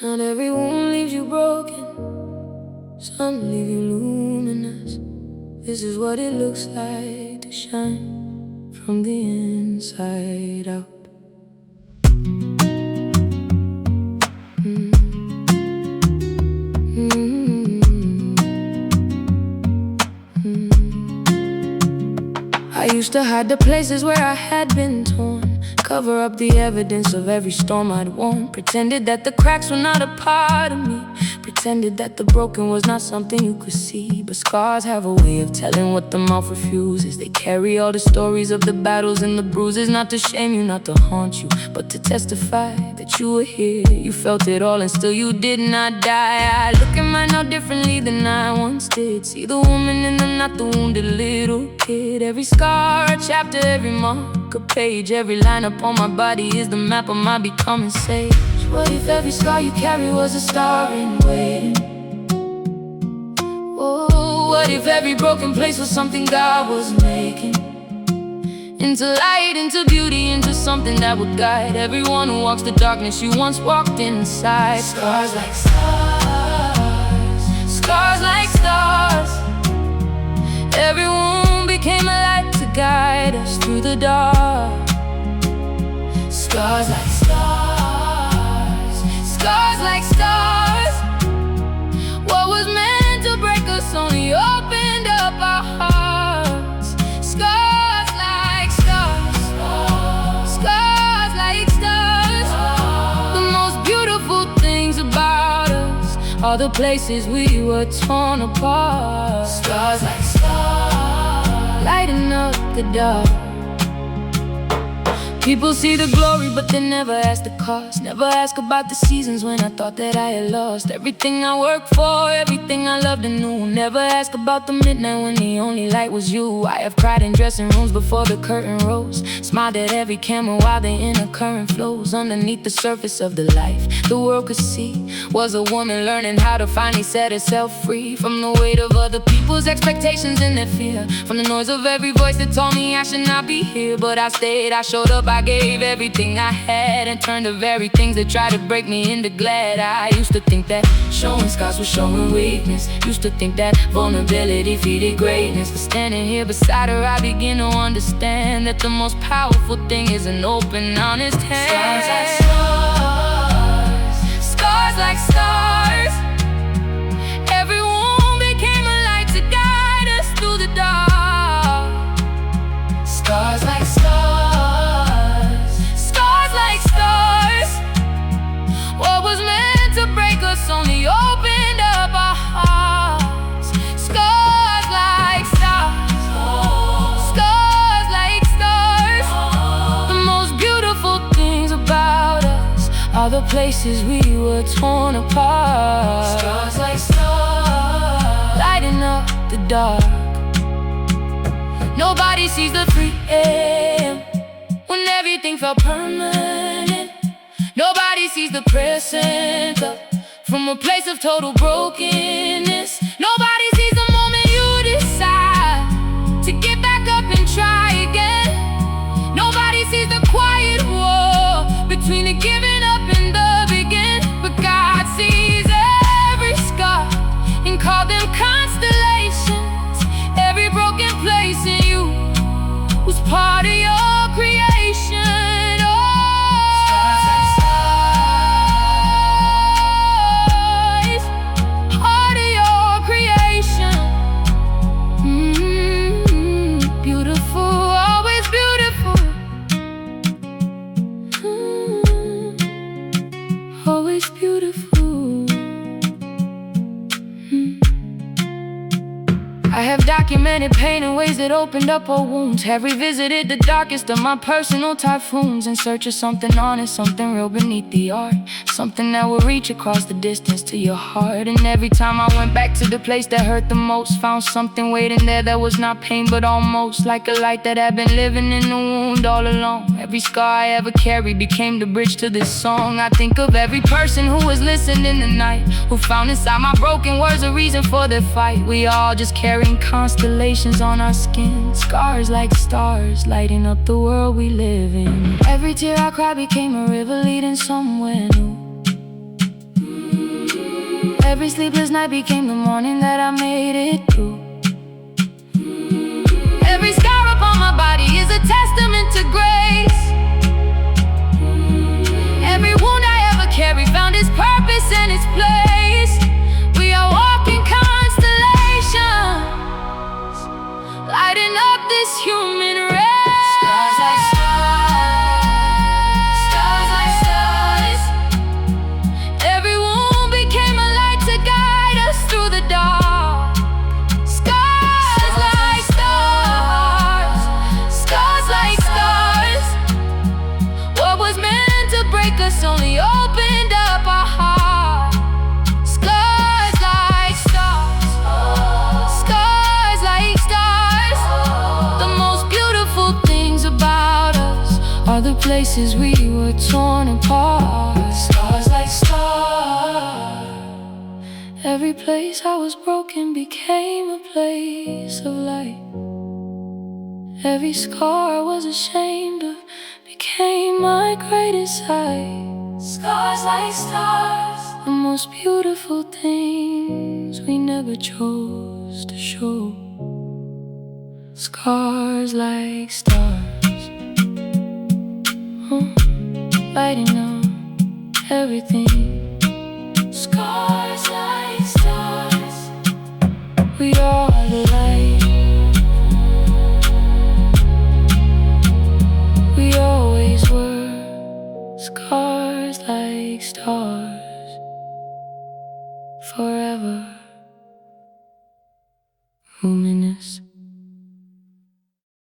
Not every wound leaves you broken, some leave you luminous. This is what it looks like to shine from the inside out. I used to hide the places where I had been torn, cover up the evidence of every storm I'd worn. Pretended that the cracks were not a part of me, pretended that the broken was not something you could see. But scars have a way of telling what the mouth refuses. They carry all the stories of the battles and the bruises, not to shame you, not to haunt you, but to testify that you were here. You felt it all and still you did not die. I look at mine now differently than I once did. See the woman in them, not the wounded little kid. Every scar, a chapter, every mark, a page, every line upon my body is the map of my becoming sage. What if every scar you carry was a star in waiting? Oh, what if every broken place was something God was making? Into light, into beauty, into something that would guide everyone who walks the darkness you once walked inside. Scars like stars, scars like stars. Every wound became a light to guide us through the dark. Scars like stars, scars like stars. What was meant to break us only opened up our hearts. Scars like stars, scars like stars. The most beautiful things about us are the places we were torn apart. Scars like stars, lighting up the dark. People see the glory, but they never ask the cost. Never ask about the seasons when I thought that I had lost everything I worked for, everything I loved and knew. Never ask about the midnight when the only light was you. I have cried in dressing rooms before the curtain rose, smiled at every camera while the inner current flows. Underneath the surface of the life the world could see was a woman learning how to finally set herself free from the weight of other people's expectations and their fear, from the noise of every voice that told me I should not be here. But I stayed, I showed up, I gave everything I had, and turned the very things that tried to break me into glad. I used to think that showing scars was showing weakness, used to think that vulnerability feeded greatness. But standing here beside her, I begin to understand that the most powerful thing is an open, honest hand. Scars like stars, scars like stars. Every wound became a light to guide us through the dark. Scars like stars, scars like stars. What was meant to break us only opened up our hearts. Scars like stars, scars like stars. The most beautiful things about us are the places we were torn apart. Scars like stars, lighting up the dark. Nobody sees the 3 a.m. when everything felt permanent. Nobody sees the prayer sent up from a place of total brokenness. Nobody sees the moment you decide to get back up and try again. Nobody sees the quiet war between the giving up and the begin. But God sees every scar and called them constellations. Every broken place in you was part of your creation. Always beautiful. I have documented pain in ways that opened up old wounds, have revisited the darkest of my personal typhoons in search of something honest, something real beneath the art, something that will reach across the distance to your heart. And every time I went back to the place that hurt the most, found something waiting there that was not pain but almost like a light that had been living in the wound all along. Every scar I ever carried became the bridge to this song. I think of every person who was listening tonight, who found inside my broken words a reason for their fight. We all just carrying constellations on our skin, scars like stars, lighting up the world we live in. Every tear I cried became a river leading somewhere new. Every sleepless night became the morning that I made it through. Every scar upon my body is a testament to grace. Every wound I ever carried found its purpose and its place. We are walking constellations, lighting up this human race. Stars like stars, stars like stars. Every wound became a light to guide us through the dark. Scars like stars, scars like stars. What was meant to break us only opened up our heart. Scars like stars, scars like stars. The most beautiful things about us are the places we were torn apart. Scars like stars. Every place I was broken became a place of light. Every scar I was ashamed of became my greatest sight. Scars like stars, the most beautiful things we never chose to show. Scars like stars, lighting up everything. Scars like stars. We all